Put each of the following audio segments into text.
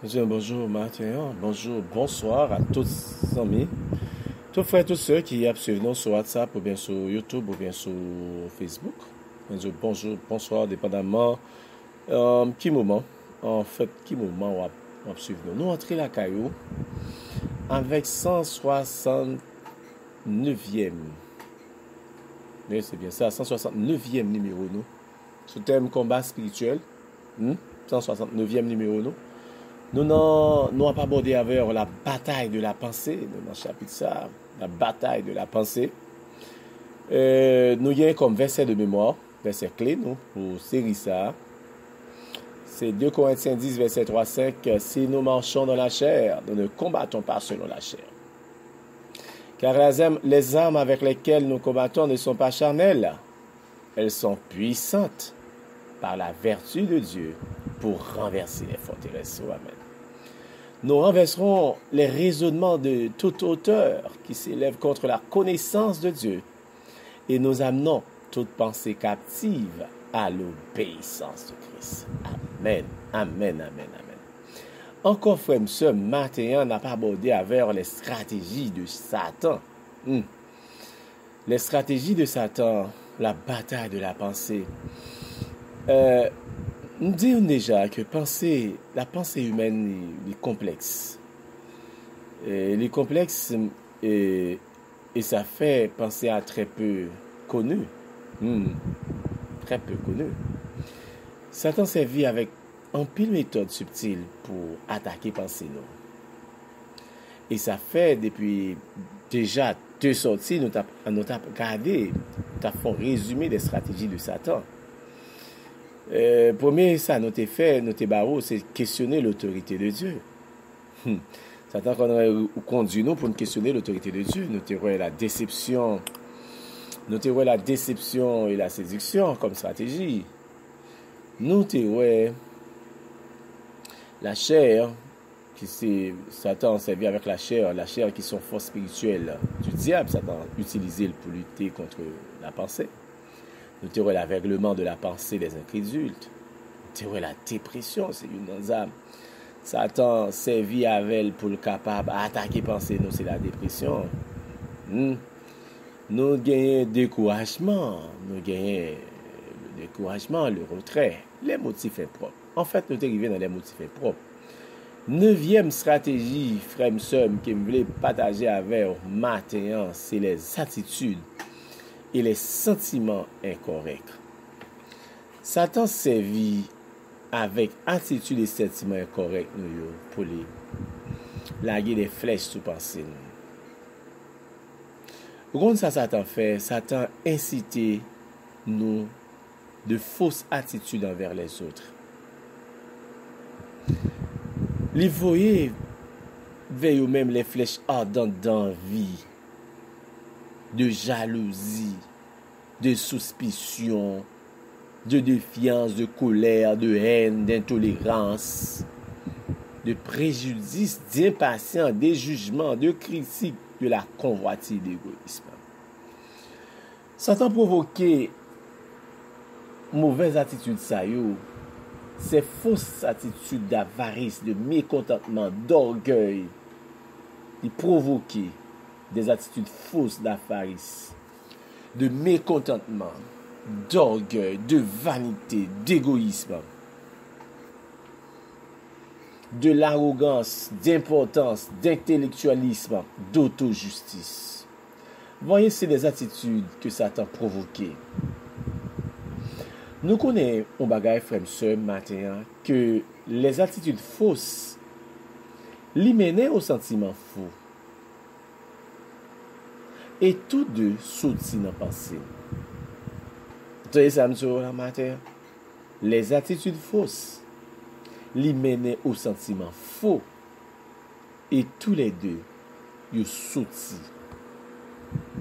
Bonjour Mathieu, bonjour, bonsoir à tous les amis, tous frères, tous ceux qui suivent nous sur WhatsApp ou bien sur YouTube ou bien sur Facebook. Bonjour, bonsoir, dépendamment qui moment, en fait, qui moment on suivre nous. Nous entrons la caillou avec 169e, oui c'est bien ça, 169e numéro nous, sous thème combat spirituel, 169e numéro nous. Nous n'avons pas abordé avec la bataille de la pensée, dans le chapitre ça, la bataille de la pensée. Nous y avons comme verset de mémoire, verset clé, nous, pour série ça. C'est 2 Corinthiens 10, verset 3-5. Si nous marchons dans la chair, nous ne combattons pas selon la chair. Car les armes avec lesquelles nous combattons ne sont pas charnelles. Elles sont puissantes par la vertu de Dieu pour renverser les forteresses. Amen. Nous renverserons les raisonnements de toute hauteur qui s'élèvent contre la connaissance de Dieu et nous amenons toute pensée captive à l'obéissance de Christ. Amen, amen, amen, amen. Encore frère, ce matin, on n'a pas abordé avec les stratégies de Satan. Les stratégies de Satan, la bataille de la pensée. Nous disons déjà que la pensée humaine est complexe. Elle est complexe et ça fait penser à très peu connu. Très peu connu. Satan servit avec un pile méthode subtile pour attaquer pensée nous. Et ça fait depuis déjà 2 sorties, nous avons regardé, nous avons résumé des stratégies de Satan. Premier, ça, nous fait, c'est questionner l'autorité de Dieu. Satan conduit nous pour nous questionner l'autorité de Dieu. Nous avons la déception. Nous avons la déception et la séduction comme stratégie. Nous avons la chair, Satan servi avec la chair qui sont forces spirituelles du diable. Satan utilisé pour lutter contre la pensée. Nous avons l'aveuglement de la pensée des incrédules. Nous avons la dépression, c'est une âme. Satan servi avec elle pour le capable d'attaquer pensée, nous, c'est la dépression. Nous gagnons découragement. Nous gagnons le découragement, le retrait, les motifs impropres. En fait, nous sommes arrivés dans les motifs impropres. 9e stratégie, frère et sœur, que je voulais partager avec vous matin, c'est les attitudes et les sentiments incorrects. Satan servit avec attitude et sentiments incorrects pour les laguer des flèches sous pensée. Quand ça Satan fait, Satan incite nous de fausses attitudes envers les autres. Les voyez vers eux-mêmes les flèches ardentes d'envie, de jalousie, de suspicion, de défiance, de colère, de haine, d'intolérance, de préjudice, d'impatience, de jugement, de critique, de la convoitise, d'égoïsme. Satan provoquer mauvaise attitude ça yo, ces fausses attitudes d'avarice, de mécontentement, d'orgueil, de provoquer des attitudes fausses d'avarice, de mécontentement, d'orgueil, de vanité, d'égoïsme, de l'arrogance, d'importance, d'intellectualisme, d'auto-justice. Voyez, c'est des attitudes que Satan provoquait. Nous connaissons un bagage frère ce matin que les attitudes fausses les menaient au sentiment faux. Et tous deux sortent dans la pensée. Vous voyez ça, monsieur, la matin? Les attitudes fausses les menaient au sentiment faux. Et tous les deux, ils sortent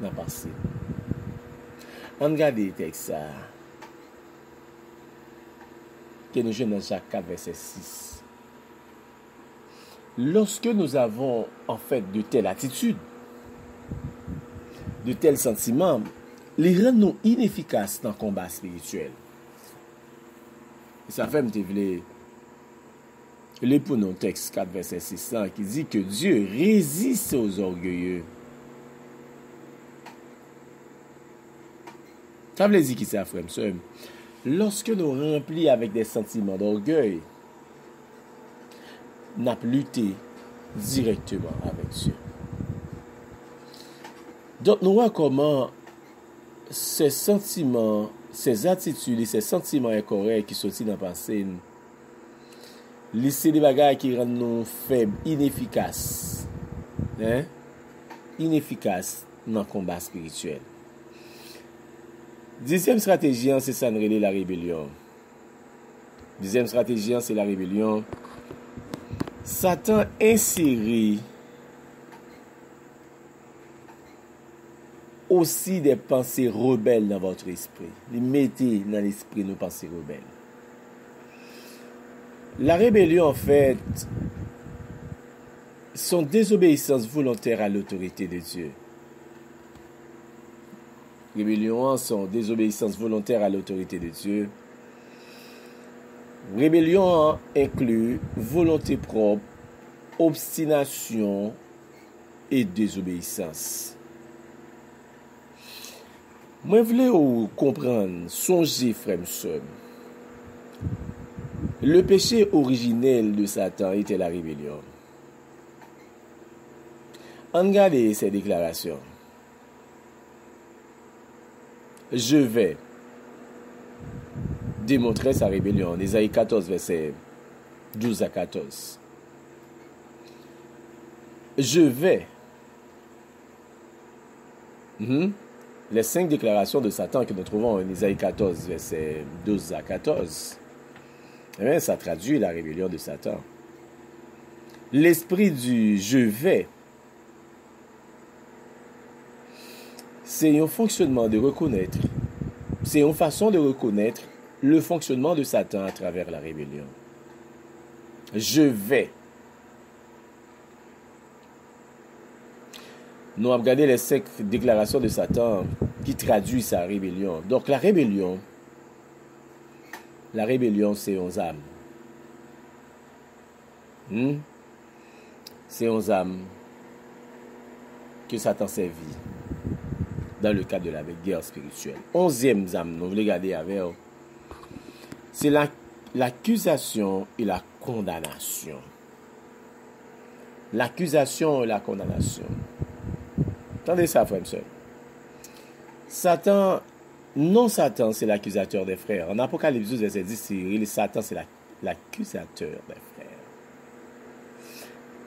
dans la pensée. On regarde le texte ça. Que nous jouons dans Jacques 4, verset 6. Lorsque nous avons en fait de telles attitudes, de tels sentiments, les rendent nous inefficaces dans le combat spirituel. Et ça fait me Les pour nous, texte 4, verset 600, qui dit que Dieu résiste aux orgueilleux. Ça veut dire qui c'est, frère, monsieur? Lorsque nous remplis avec des sentiments d'orgueil, nous avons lutté directement avec Dieu. Donc, nous voyons comment ces sentiments, ces attitudes et ces sentiments incorrects qui sont dans la pensée, c'est des bagages qui rendent nous faibles, inefficaces. Inefficaces dans le combat spirituel. Deuxième stratégie, c'est ça, la rébellion. Deuxième stratégie, c'est la rébellion. Satan insère aussi des pensées rebelles dans votre esprit. Il mettez dans l'esprit nos pensées rebelles. La rébellion, en fait, sont désobéissance volontaire à l'autorité de Dieu. Rébellion sont désobéissance volontaire à l'autorité de Dieu. Rébellion inclut volonté propre, obstination et désobéissance. Moi, je voulais comprendre, songer, frère, sœur. Le péché originel de Satan était la rébellion. Regardez ces déclarations. Je vais démontrer sa rébellion. Ésaïe 14, verset 12 à 14. Je vais. Les 5 déclarations de Satan que nous trouvons en Ésaïe 14, verset 12 à 14. Ça traduit la rébellion de Satan. L'esprit du je vais, c'est un fonctionnement de reconnaître, c'est une façon de reconnaître le fonctionnement de Satan à travers la rébellion. Je vais. Nous avons regardé les 5 déclarations de Satan qui traduisent sa rébellion. Donc la rébellion, c'est 11 âmes. C'est 11 âmes que Satan servit dans le cadre de la guerre spirituelle. 11e âme, nous voulons regarder avec, c'est l'accusation et la condamnation. L'accusation et la condamnation. Attendez ça, frère, monsieur. Satan, c'est l'accusateur des frères. En Apocalypse 12, verset 10, Satan, c'est l'accusateur des frères.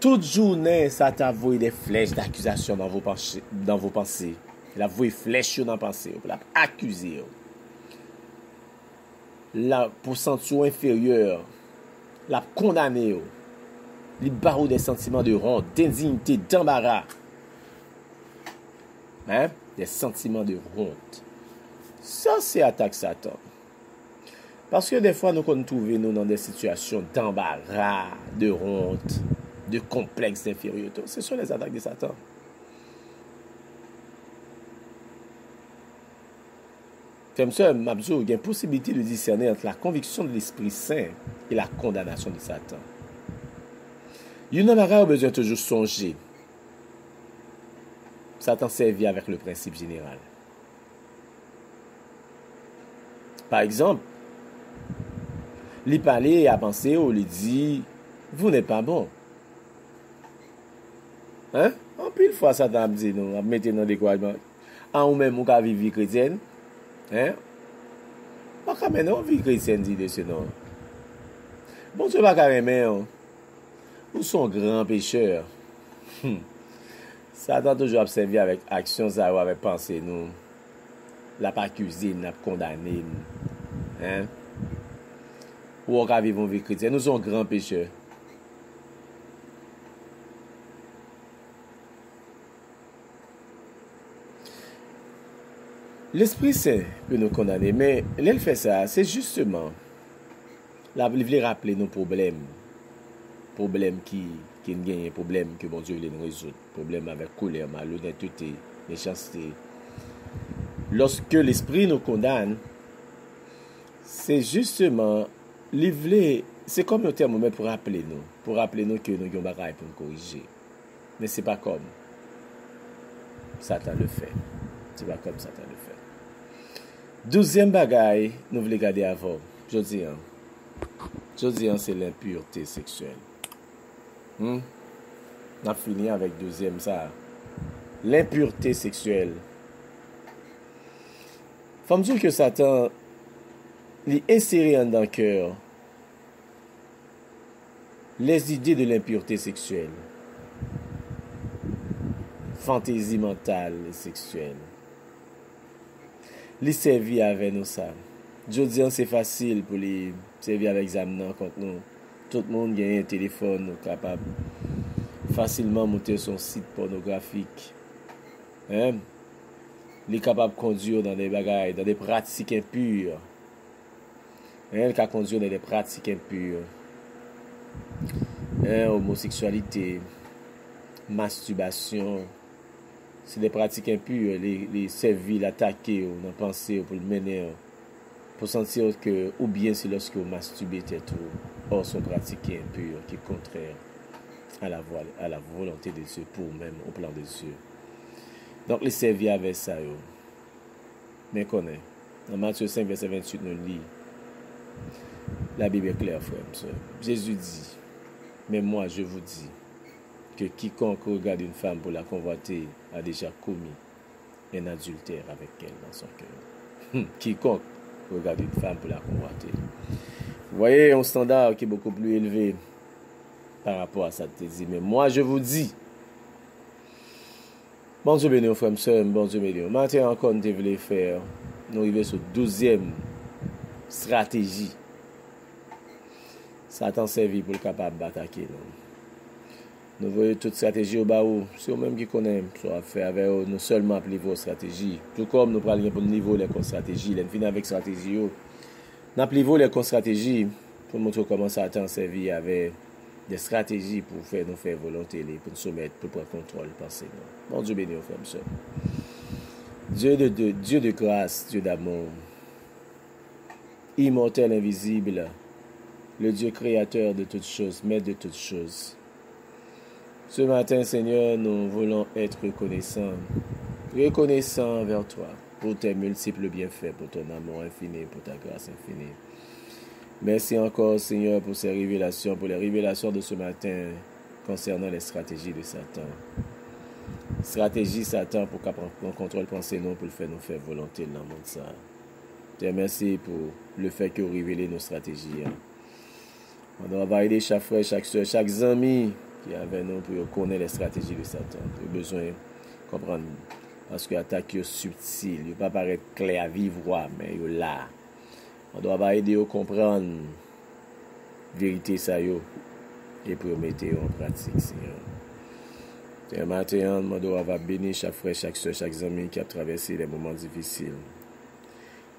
Toute journée, Satan voit des flèches d'accusation dans vos pensées. Il a voué flèche dans la pensée. Il a accusé. La pourcentage inférieure. Il a condamné. Il barre des sentiments de honte, d'indignité, d'embarras. Des sentiments de honte. Ça, c'est attaque Satan. Parce que des fois, nous nous trouvons dans des situations d'embarras, de honte, de complexe d'infériorité. Ce sont les attaques de Satan. Comme ça, Mabzo, il y a une possibilité de discerner entre la conviction de l'Esprit Saint et la condamnation de Satan. Il y a besoin de toujours songer. Satan servit avec le principe général. Par exemple, il parlait à penser ou il dit, vous n'êtes pas bon. En pile fois, Satan a dit, nous, mettez dans le découragement. En ou même, on va vivre vie chrétienne. Pas quand même, non, vie chrétienne dit de ce nom. Bon, Dieu va quand même, ou sont grands pécheurs. Satan toujours observé avec action, ça avec pensée, nous. La pas accusé, n'a pas condamné. Ou on va vivre une vie chrétienne. Nous sommes grands pécheurs. L'Esprit Saint peut nous condamner, mais l'elle fait ça, c'est justement, il veut rappeler nos problèmes qui gagnent, problèmes que bon Dieu veut nous résoudre, problèmes avec colère, malhonnêteté, méchanceté. Lorsque l'Esprit nous condamne, c'est justement, il veut c'est comme un thermomètre pour rappeler nous que nous avons des bagages pour nous corriger. Mais c'est pas comme Satan le fait. C'est pas comme Satan le fait. Deuxième bagaille, nous voulons garder avant. Je dis, c'est l'impureté sexuelle. On a fini avec deuxième ça. L'impureté sexuelle. Faut me dire que Satan lui inséré dans le cœur les idées de l'impureté sexuelle, fantaisie mentale et sexuelle. Les servir avec nous ça. Je dis c'est facile pour les servir avec examen contre nous. Tout le monde a un téléphone capable facilement monter son site pornographique. Il est capable de conduire dans des bagailles, dans des pratiques impures. Il est capable de conduire dans des pratiques impures. Homosexualité, masturbation, c'est des pratiques impures. Les servir, l'attaquer, ou penser, pour le mener, pour sentir que, ou bien c'est lorsque vous masturbez tête ou, or sont pratiques impures, qui est contraire à la volonté de Dieu, pour même au plan de Dieu. Donc les servir avec ça, mais connaît. Dans Matthieu 5, verset 28, nous lit. La Bible est claire, frère, monsieur. Jésus dit, mais moi je vous dis, que quiconque regarde une femme pour la convoiter a déjà commis un adultère avec elle dans son cœur. Quiconque regarde une femme pour la convoiter. Vous voyez un standard qui est beaucoup plus élevé par rapport à ça. Mais moi je vous dis, bon Dieu béni, frère, bon Dieu béni. Maintenant encore, nous devons faire, nous arrivons sur 12e stratégie. Satan servi pour le capable d'attaquer nous. Nous voyons toute stratégie au bas où, c'est eux-mêmes qui connaissent, soit faire avec eux, nous seulement appeler vos stratégies. Tout comme nous parlons pour le niveau les stratégies, nous finissons avec stratégie. Nous appelons les stratégies pour montrer comment Satan servi avec des stratégies pour nous faire volonté, pour nous soumettre, pour prendre contrôle, penser nous. Bon Dieu béni, frère, monsieur. Dieu de grâce, Dieu d'amour, immortel, invisible, le Dieu créateur de toutes choses, maître de toutes choses. Ce matin, Seigneur, nous voulons être reconnaissants envers toi pour tes multiples bienfaits, pour ton amour infini, pour ta grâce infinie. Merci encore, Seigneur, pour ces révélations, pour les révélations de ce matin concernant les stratégies de Satan. Stratégie Satan pour qu'on contrôle pensée non, pour le faire nous faire volonté dans le monde ça. Je te remercie pour le fait que vous révélez nos stratégies. On doit aider chaque frère, chaque soeur, chaque ami qui est avec nous pour connaître les stratégies de Satan. On a besoin de comprendre. Parce que l'attaque est subtile. Il ne va pas paraître clair à vivre, mais il est là. On doit aider à comprendre la vérité ça et pour mettre en pratique, Seigneur. Et maintenant, on doit bénir chaque frère, chaque soeur, chaque ami qui a traversé les moments difficiles.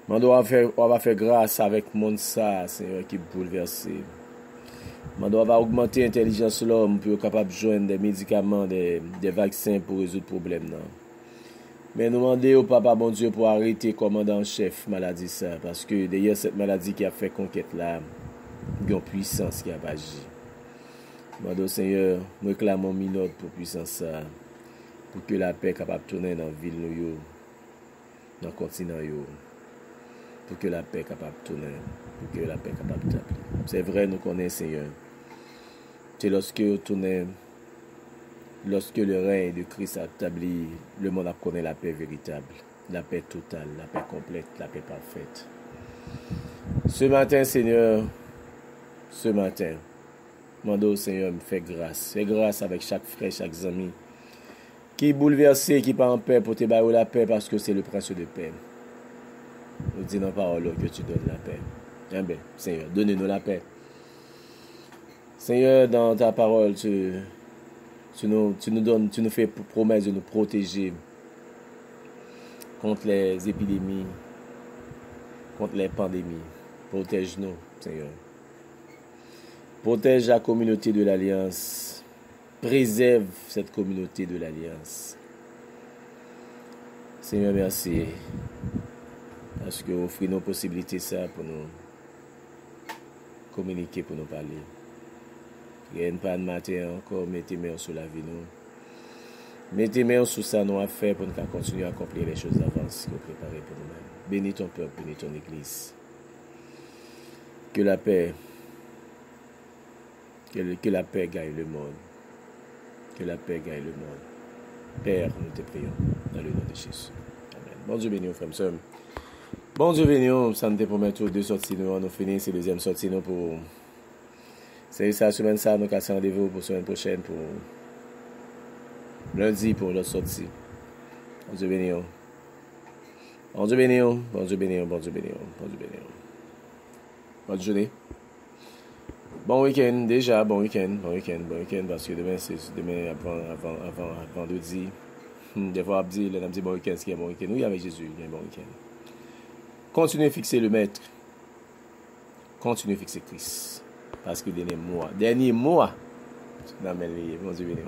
On doit faire grâce avec le monde ça, Seigneur, qui est bouleversé. On doit augmenter l'intelligence de l'homme pour être capable de joindre des médicaments, des vaccins pour résoudre le problème. Non? Mais nous demandons au Papa, bon Dieu, pour arrêter commandant en chef maladie ça. Parce que derrière cette maladie qui a fait conquête là, il y a une puissance qui a agi. Demandons au Seigneur, nous réclamons minute pour puissance ça. Pour que la paix soit capable de tourner dans la ville, dans le continent. Pour que la paix soit capable de tourner. Pour que la paix soit capable de t'appeler. C'est vrai, nous connaissons, Seigneur. C'est lorsque le règne de Christ a établi, le monde a connu la paix véritable, la paix totale, la paix complète, la paix parfaite. Ce matin, Seigneur, demande au Seigneur, me fais grâce. Fais grâce avec chaque frère, chaque ami qui est bouleversé, qui n'est pas en paix, pour te bailler la paix parce que c'est le prince de paix. Nous disons dans la parole que tu donnes la paix. Eh bien, Seigneur, donne-nous la paix. Seigneur, dans ta parole, tu nous fais promesse de nous protéger contre les épidémies, contre les pandémies. Protège-nous, Seigneur. Protège la communauté de l'Alliance. Préserve cette communauté de l'Alliance. Seigneur, merci. Parce que offre nos possibilités ça pour nous. communiquer pour nous parler. Il y a une panne matin encore, mettez-moi sur la vie nous. Mettez-moi sur ça nous à faire pour nous continuer à accomplir les choses d'avance que vous préparez pour nous-mêmes. Bénis ton peuple, bénis ton église. Que la paix gagne le monde. Que la paix gagne le monde. Père, nous te prions dans le nom de Jésus. Amen. Bon Dieu béni, frères et sœurs. Bon Dieu béni, ça nous te promet deux sorties. Nous finissons, c'est la deuxième sortie nous pour. C'est ça, semaine ça, nous avons rendez-vous pour la semaine prochaine, pour lundi, pour l'autre sortie. Bon Dieu béni. Bon Dieu béni, bon Dieu béni, bon Dieu béni, bon Dieu béni. Bonne journée. Bon week-end déjà, bon week-end, parce que demain, c'est demain avant vendredi. Des fois, on dit bon week-end, ce qui est bon week-end. Oui, avec Jésus, il y a un bon week-end. Continuez à fixer le maître. Continuez à fixer Christ. Parce que dernier mois, dans le bon Dieu béni.